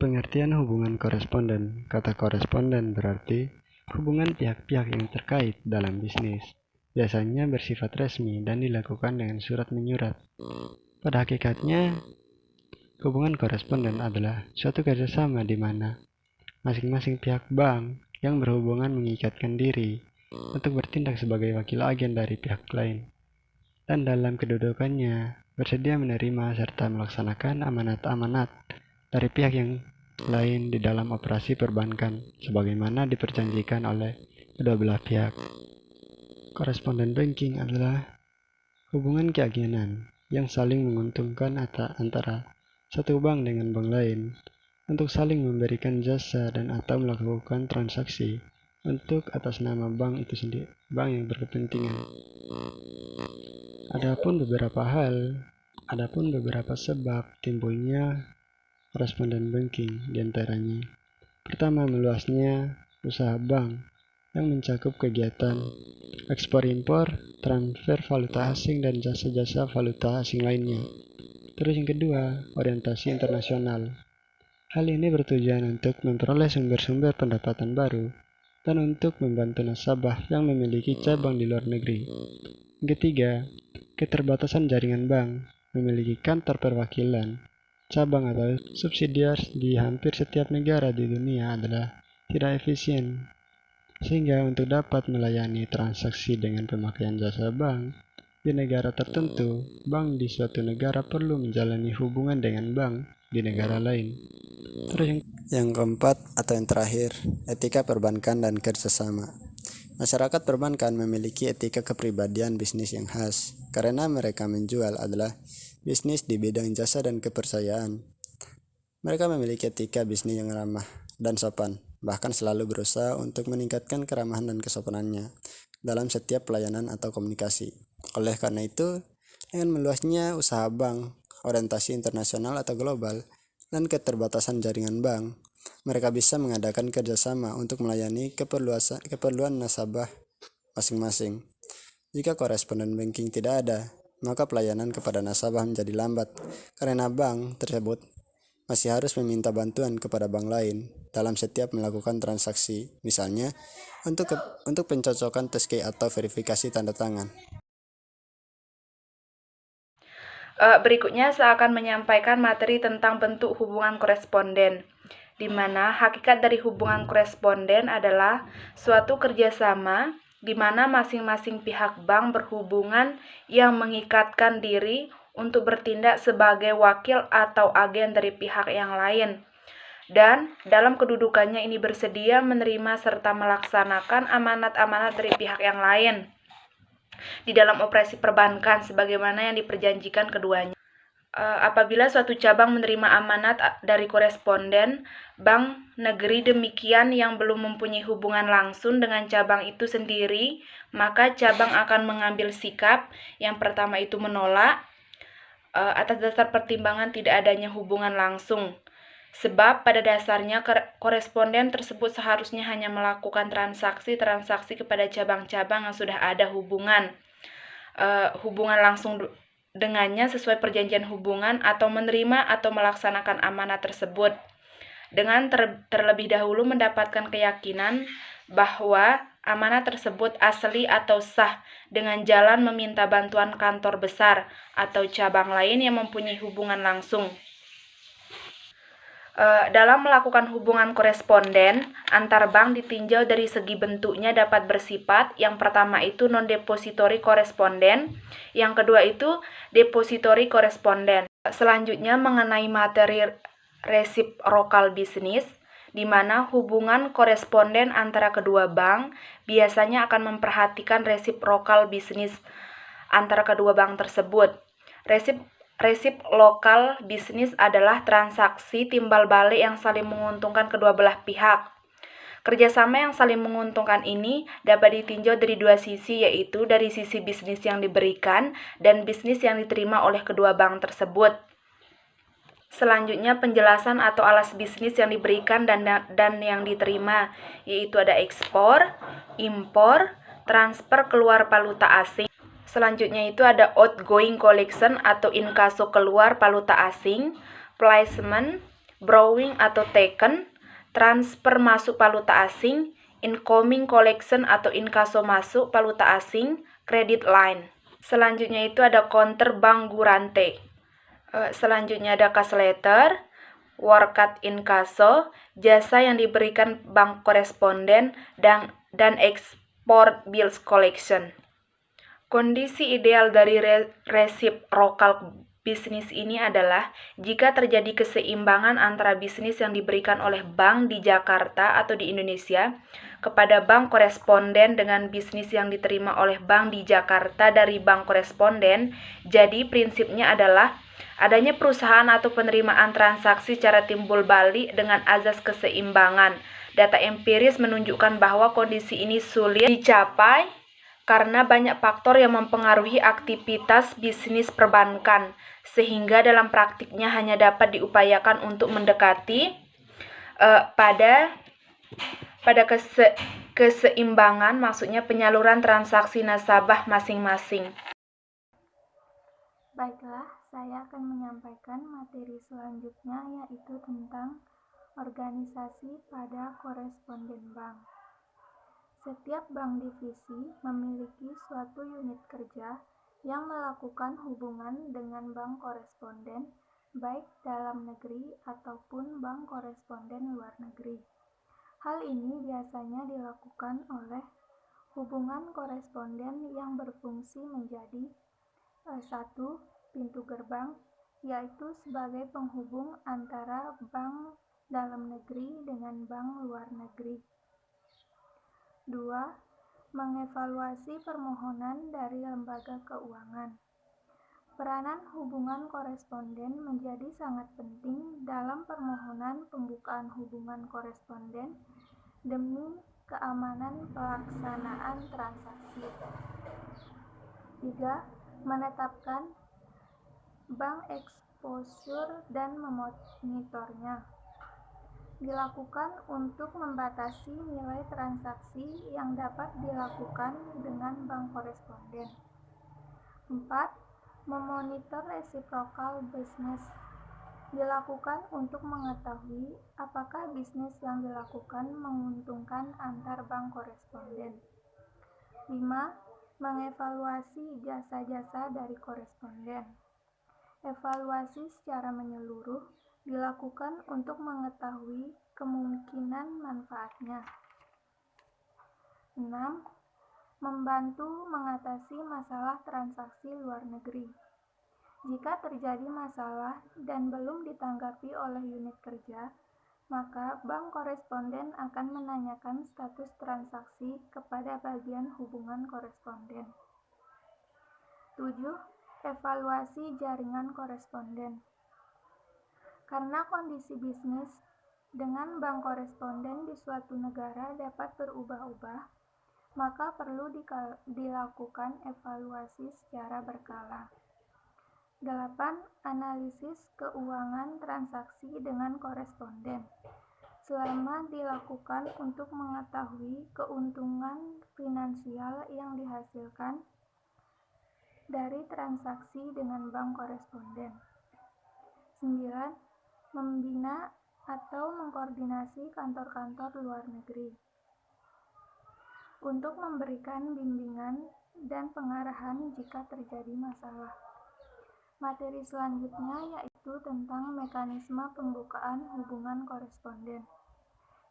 Pengertian hubungan koresponden. Kata koresponden berarti hubungan pihak-pihak yang terkait dalam bisnis. Biasanya bersifat resmi dan dilakukan dengan surat menyurat. Pada hakikatnya, hubungan koresponden adalah suatu kerjasama di mana masing-masing pihak bank yang berhubungan mengikatkan diri untuk bertindak sebagai wakil agen dari pihak lain. Dan dalam kedudukannya, bersedia menerima serta melaksanakan amanat-amanat dari pihak yang lain di dalam operasi perbankan, sebagaimana diperjanjikan oleh kedua belah pihak. Koresponden banking adalah hubungan keagenan yang saling menguntungkan antara satu bank dengan bank lain untuk saling memberikan jasa dan atau melakukan transaksi untuk atas nama bank itu sendiri, bank yang berkepentingan. Adapun beberapa sebab timbulnya koresponden banking diantaranya. Pertama, meluasnya usaha bank yang mencakup kegiatan ekspor-impor, transfer valuta asing, dan jasa-jasa valuta asing lainnya. Terus yang kedua, orientasi internasional. Hal ini bertujuan untuk memperoleh sumber-sumber pendapatan baru dan untuk membantu nasabah yang memiliki cabang di luar negeri. Yang ketiga, keterbatasan jaringan bank memiliki kantor perwakilan, cabang atau subsidiar di hampir setiap negara di dunia adalah tidak efisien, sehingga untuk dapat melayani transaksi dengan pemakaian jasa bank di negara tertentu, bank di suatu negara perlu menjalani hubungan dengan bank di negara lain. Terus yang keempat atau yang terakhir, etika perbankan dan kerjasama. Masyarakat perbankan memiliki etika kepribadian bisnis yang khas, karena mereka menjual adalah bisnis di bidang jasa dan kepercayaan. Mereka memiliki etika bisnis yang ramah dan sopan, bahkan selalu berusaha untuk meningkatkan keramahan dan kesopanannya dalam setiap pelayanan atau komunikasi. Oleh karena itu, dengan meluasnya usaha bank, orientasi internasional atau global, dan keterbatasan jaringan bank, mereka bisa mengadakan kerjasama untuk melayani keperluan nasabah masing-masing. Jika koresponden banking tidak ada, maka pelayanan kepada nasabah menjadi lambat karena bank tersebut masih harus meminta bantuan kepada bank lain dalam setiap melakukan transaksi, misalnya untuk pencocokan test atau verifikasi tanda tangan. Berikutnya saya akan menyampaikan materi tentang bentuk hubungan koresponden, di mana hakikat dari hubungan koresponden adalah suatu kerjasama di mana masing-masing pihak bank berhubungan yang mengikatkan diri untuk bertindak sebagai wakil atau agen dari pihak yang lain. Dan dalam kedudukannya ini bersedia menerima serta melaksanakan amanat-amanat dari pihak yang lain di dalam operasi perbankan sebagaimana yang diperjanjikan keduanya. Apabila suatu cabang menerima amanat dari koresponden bank negeri demikian yang belum mempunyai hubungan langsung dengan cabang itu sendiri, maka cabang akan mengambil sikap. Yang pertama itu menolak atas dasar pertimbangan tidak adanya hubungan langsung. Sebab pada dasarnya koresponden tersebut seharusnya hanya melakukan transaksi kepada cabang-cabang yang sudah ada hubungan langsung dengannya sesuai perjanjian hubungan atau menerima atau melaksanakan amanat tersebut dengan terlebih dahulu mendapatkan keyakinan bahwa amanat tersebut asli atau sah dengan jalan meminta bantuan kantor besar atau cabang lain yang mempunyai hubungan langsung. Dalam melakukan hubungan koresponden antar bank ditinjau dari segi bentuknya dapat bersifat, yang pertama itu non-depository koresponden, yang kedua itu depository koresponden. Selanjutnya mengenai materi reciprocal business, di mana hubungan koresponden antara kedua bank biasanya akan memperhatikan reciprocal business antara kedua bank tersebut. Reciprocal bisnis adalah transaksi timbal balik yang saling menguntungkan kedua belah pihak. Kerjasama yang saling menguntungkan ini dapat ditinjau dari dua sisi, yaitu dari sisi bisnis yang diberikan dan bisnis yang diterima oleh kedua bank tersebut. Selanjutnya penjelasan atau alas bisnis yang diberikan dan yang diterima, yaitu ada ekspor, impor, transfer keluar valuta asing. Selanjutnya itu ada outgoing collection atau inkaso keluar valuta asing, placement, borrowing atau taken, transfer masuk valuta asing, incoming collection atau inkaso masuk valuta asing, credit line. Selanjutnya itu ada counter bank gurante. Selanjutnya ada cash letter, workout inkaso, jasa yang diberikan bank koresponden, dan export bills collection. Kondisi ideal dari reciprocal bisnis ini adalah jika terjadi keseimbangan antara bisnis yang diberikan oleh bank di Jakarta atau di Indonesia kepada bank koresponden dengan bisnis yang diterima oleh bank di Jakarta dari bank koresponden. Jadi prinsipnya adalah adanya perusahaan atau penerimaan transaksi secara timbul balik dengan azas keseimbangan. Data empiris menunjukkan bahwa kondisi ini sulit dicapai karena banyak faktor yang mempengaruhi aktivitas bisnis perbankan, sehingga dalam praktiknya hanya dapat diupayakan untuk mendekati pada keseimbangan, maksudnya penyaluran transaksi nasabah masing-masing. Baiklah, saya akan menyampaikan materi selanjutnya, yaitu tentang organisasi pada koresponden bank. Setiap bank divisi memiliki suatu unit kerja yang melakukan hubungan dengan bank koresponden, baik dalam negeri ataupun bank koresponden luar negeri. Hal ini biasanya dilakukan oleh hubungan koresponden yang berfungsi menjadi satu pintu gerbang, yaitu sebagai penghubung antara bank dalam negeri dengan bank luar negeri. 2. Mengevaluasi permohonan dari lembaga keuangan. Peranan hubungan koresponden menjadi sangat penting dalam permohonan pembukaan hubungan koresponden demi keamanan pelaksanaan transaksi. 3. Menetapkan bank exposure dan memonitornya. Dilakukan untuk membatasi nilai transaksi yang dapat dilakukan dengan bank koresponden. 4. Memonitor reciprocal business. Dilakukan untuk mengetahui apakah bisnis yang dilakukan menguntungkan antar bank koresponden. 5. Mengevaluasi jasa-jasa dari koresponden. Evaluasi secara menyeluruh dilakukan untuk mengetahui kemungkinan manfaatnya. 6. Membantu mengatasi masalah transaksi luar negeri. Jika terjadi masalah dan belum ditanggapi oleh unit kerja, maka bank koresponden akan menanyakan status transaksi kepada bagian hubungan koresponden. 7. Evaluasi jaringan koresponden. Karena kondisi bisnis dengan bank koresponden di suatu negara dapat berubah-ubah, maka perlu dilakukan evaluasi secara berkala. 8. Analisis keuangan transaksi dengan koresponden. Selama dilakukan untuk mengetahui keuntungan finansial yang dihasilkan dari transaksi dengan bank koresponden. 9. Membina atau mengkoordinasi kantor-kantor luar negeri untuk memberikan bimbingan dan pengarahan jika terjadi masalah. Materi selanjutnya yaitu tentang mekanisme pembukaan hubungan koresponden.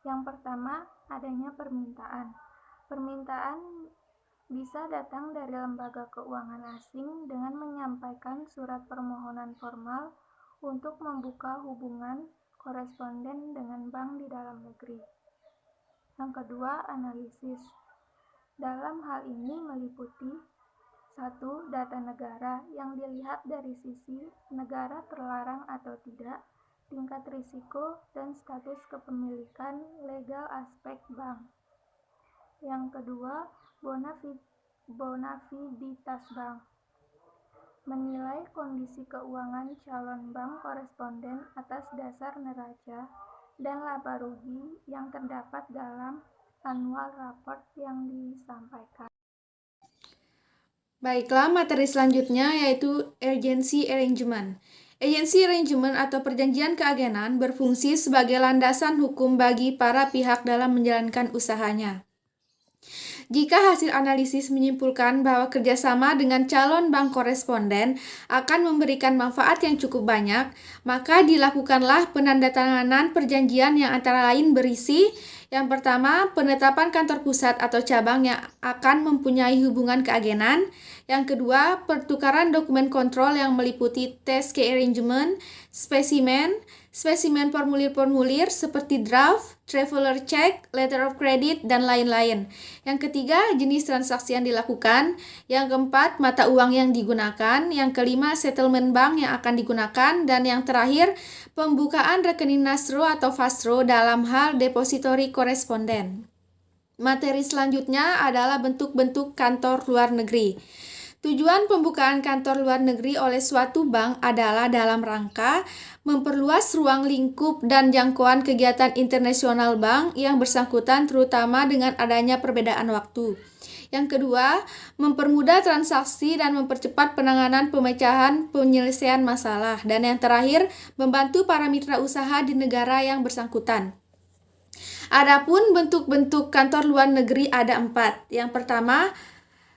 Yang pertama, adanya permintaan. Permintaan bisa datang dari lembaga keuangan asing dengan menyampaikan surat permohonan formal untuk membuka hubungan koresponden dengan bank di dalam negeri. Yang kedua, analisis. Dalam hal ini meliputi 1. Data negara yang dilihat dari sisi negara terlarang atau tidak, tingkat risiko, dan status kepemilikan legal aspek bank. Yang kedua, bonafiditas bank. Menilai kondisi keuangan calon bank koresponden atas dasar neraca dan laba rugi yang terdapat dalam annual report yang disampaikan. Baiklah, materi selanjutnya yaitu urgency arrangement. Agency arrangement atau perjanjian keagenan berfungsi sebagai landasan hukum bagi para pihak dalam menjalankan usahanya. Jika hasil analisis menyimpulkan bahwa kerjasama dengan calon bank koresponden akan memberikan manfaat yang cukup banyak, maka dilakukanlah penandatanganan perjanjian yang antara lain berisi: yang pertama, penetapan kantor pusat atau cabang yang akan mempunyai hubungan keagenan. Yang kedua, pertukaran dokumen kontrol yang meliputi task arrangement, spesimen formulir-formulir seperti draft, traveler check, letter of credit, dan lain-lain. Yang ketiga, jenis transaksi yang dilakukan. Yang keempat, mata uang yang digunakan. Yang kelima, settlement bank yang akan digunakan. Dan yang terakhir, pembukaan rekening NASRO atau FASRO dalam hal depository koresponden. Materi selanjutnya adalah bentuk-bentuk kantor luar negeri. Tujuan pembukaan kantor luar negeri oleh suatu bank adalah dalam rangka memperluas ruang lingkup dan jangkauan kegiatan internasional bank yang bersangkutan, terutama dengan adanya perbedaan waktu. Yang kedua, mempermudah transaksi dan mempercepat penanganan pemecahan penyelesaian masalah. Dan yang terakhir, membantu para mitra usaha di negara yang bersangkutan. Adapun bentuk-bentuk kantor luar negeri ada 4. Yang pertama,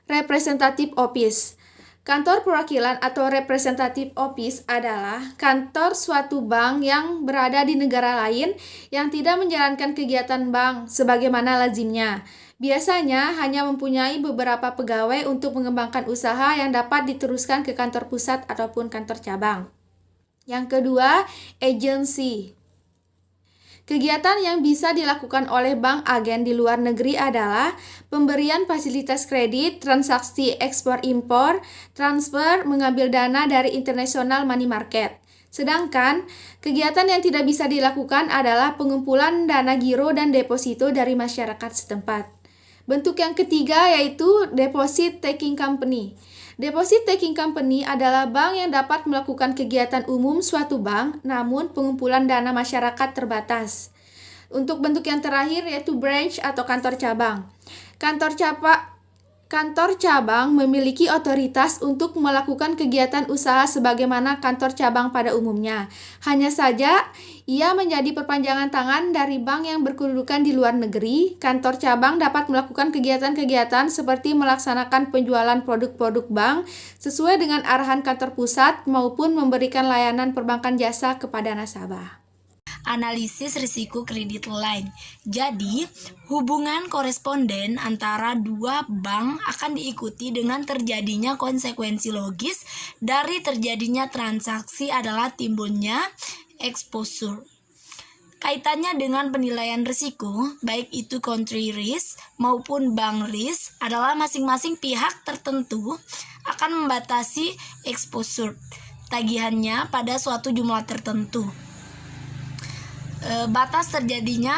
Representative Office. Kantor perwakilan atau Representative Office adalah kantor suatu bank yang berada di negara lain yang tidak menjalankan kegiatan bank sebagaimana lazimnya. Biasanya hanya mempunyai beberapa pegawai untuk mengembangkan usaha yang dapat diteruskan ke kantor pusat ataupun kantor cabang. Yang kedua, agency. Kegiatan yang bisa dilakukan oleh bank agen di luar negeri adalah pemberian fasilitas kredit, transaksi ekspor-impor, transfer, mengambil dana dari international money market. Sedangkan, kegiatan yang tidak bisa dilakukan adalah pengumpulan dana giro dan deposito dari masyarakat setempat. Bentuk yang ketiga yaitu deposit taking company. Deposit taking company adalah bank yang dapat melakukan kegiatan umum suatu bank, namun pengumpulan dana masyarakat terbatas. Untuk bentuk yang terakhir yaitu branch atau kantor cabang. Kantor cabang memiliki otoritas untuk melakukan kegiatan usaha sebagaimana kantor cabang pada umumnya. Hanya saja, ia menjadi perpanjangan tangan dari bank yang berkedudukan di luar negeri. Kantor cabang dapat melakukan kegiatan-kegiatan seperti melaksanakan penjualan produk-produk bank sesuai dengan arahan kantor pusat maupun memberikan layanan perbankan jasa kepada nasabah. Analisis risiko kredit line. Jadi, hubungan koresponden antara dua bank akan diikuti dengan terjadinya konsekuensi logis dari terjadinya transaksi adalah timbulnya exposure. Kaitannya dengan penilaian risiko, baik itu country risk maupun bank risk, adalah masing-masing pihak tertentu akan membatasi exposure tagihannya pada suatu jumlah tertentu. Batas terjadinya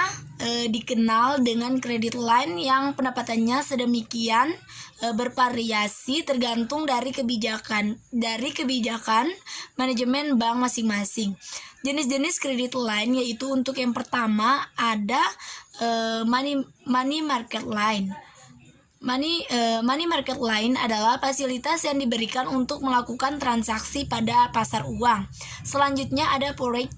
dikenal dengan credit line yang pendapatannya sedemikian bervariasi tergantung dari kebijakan manajemen bank masing-masing. Jenis-jenis credit line yaitu untuk yang pertama ada money market line. Money market line adalah fasilitas yang diberikan untuk melakukan transaksi pada pasar uang. Selanjutnya ada forex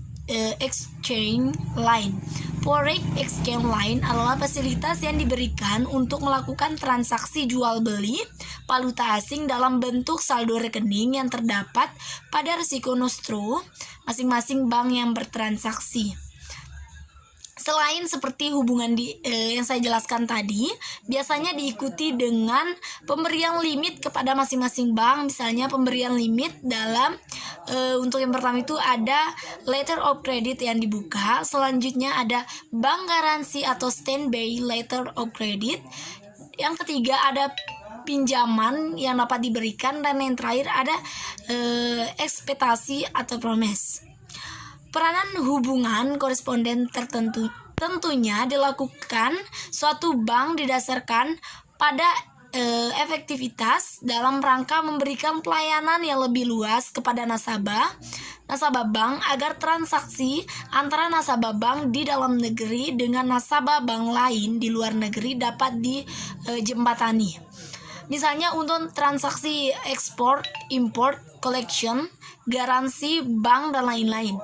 exchange line. Forex exchange line adalah fasilitas yang diberikan untuk melakukan transaksi jual beli valuta asing dalam bentuk saldo rekening yang terdapat pada risiko nostro masing-masing bank yang bertransaksi. Selain seperti hubungan yang saya jelaskan tadi, biasanya diikuti dengan pemberian limit kepada masing-masing bank. Misalnya pemberian limit dalam untuk yang pertama itu ada letter of credit yang dibuka. Selanjutnya ada bank garansi atau standby letter of credit. Yang ketiga ada pinjaman yang dapat diberikan, dan yang terakhir ada ekspektasi atau promise. Peranan hubungan koresponden tentunya dilakukan suatu bank didasarkan pada efektivitas dalam rangka memberikan pelayanan yang lebih luas kepada nasabah bank agar transaksi antara nasabah bank di dalam negeri dengan nasabah bank lain di luar negeri dapat dijembatani. Misalnya untuk transaksi ekspor, import, collection garansi bank dan lain-lain.